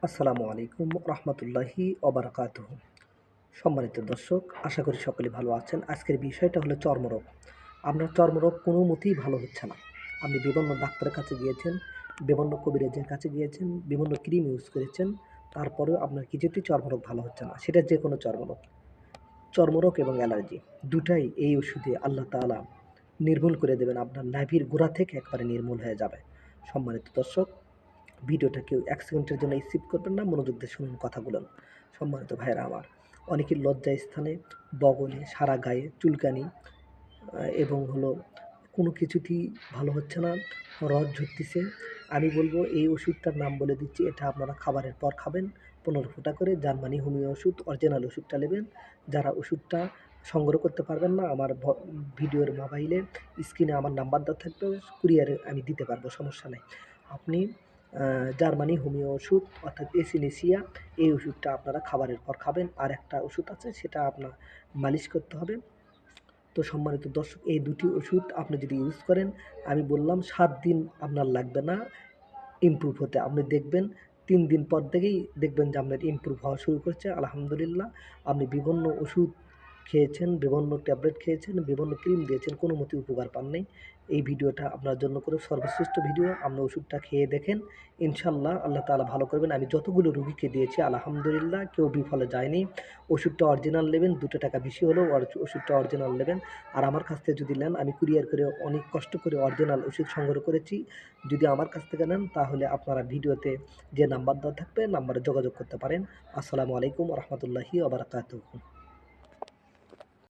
আসসালামু আলাইকুম রহমতুল্লাহি ওবারাকাতুহু। সম্মানিত দর্শক, আশা করি সকলে ভালো আছেন। আজকের বিষয়টা হলো চর্মরোগ। আপনার চর্মরোগ কোনো মতেই ভালো হচ্ছে না। আপনি বিভিন্ন ডাক্তারের কাছে গিয়েছেন, বিভিন্ন কবিরাজের কাছে গিয়েছেন, বিভিন্ন ক্রিম ইউজ করেছেন, তারপরেও আপনার কিছুতেই চর্মরোগ ভালো হচ্ছে না। সেটা যে কোনো চর্মরোগ। চর্মরোগ এবং অ্যালার্জি দুটাই এই ওষুধে আল্লাহ তাআলা নির্মূল করে দেবেন। আপনার নাভির গোড়া থেকে একবারে নির্মূল হয়ে যাবে। সম্মানিত দর্শক, ভিডিওটা কেউ ১ সেকেন্ডের জন্য স্কিপ করবেন না, মনোযোগ দিয়ে শুনুন কথাগুলো। সম্মানিত ভাইয়েরা আমার, অনেকের লজ্জা স্থানে, বগলে, সারা গায়ে চুলকানি এবং হলো কোনো কিছুতেই ভালো হচ্ছে না, রস ঝরতিছে। আমি বলব এই ওষুধটার নাম বলে দিচ্ছি, এটা আপনারা খাবারের পর খাবেন ১৫ ফোঁটা করে। জার্মানি হোমিও ওষুধ, অরিজিনাল ওষুধটা নেবেন। যারা ওষুধটা সংগ্রহ করতে পারবেন না, আমার ভিডিওর মোবাইলে স্ক্রিনে আমার নাম্বার দেওয়া থাকবে, কুরিয়ারে আমি দিতে পারবো, সমস্যা নেই। আপনি জার্মানি হোমিও ওষুধ অর্থাৎ এসিনেসিয়া, এই ওষুধটা আপনারা খাবারের পর খাবেন। আর একটা ওষুধ আছে, সেটা আপনার মালিশ করতে হবে। তো সম্মানিত দর্শক, এই দুটি ওষুধ আপনি যদি ইউজ করেন, আমি বললাম ৭ দিন আপনার লাগবে না ইমপ্রুভ হতে। আপনি দেখবেন ৩ দিন পর থেকেই দেখবেন যে আপনার ইমপ্রুভ হওয়া শুরু করছে। আলহামদুলিল্লাহ। আপনি বিভিন্ন ওষুধ খেয়েছেন, বিভিন্ন ট্যাবলেট খেয়েছেন, বিভিন্ন ক্রিম দিয়েছেন, কোনো মতেই উপকার পান নাই। এই ভিডিওটা আপনার জন্য করে সর্বশ্রেষ্ঠ ভিডিও। আপনি ওষুধটা খেয়ে দেখেন, ইনশাআল্লাহ আল্লাহ তাআলা ভালো করবেন। আমি যতগুলো রুগীকে দিয়েছি আলহামদুলিল্লাহ কেউ বিফলে যায়নি। ওষুধটা অরিজিনাল নেবেন, ৳২ বেশি হলেও ওষুধটা অরিজিনাল নেবেন। আর আমার কাছ থেকে যদি নেন, আমি কুরিয়ার করে অনেক কষ্ট করে অরিজিনাল ওষুধ সংগ্রহ করেছি। যদি আমার কাছ থেকে নেন, তাহলে আপনারা ভিডিওতে যে নাম্বার দেওয়া থাকবে, নাম্বারে যোগাযোগ করতে পারেন। আসসালামু আলাইকুম ওয়া রাহমাতুল্লাহি ওয়া বারাকাতুহু।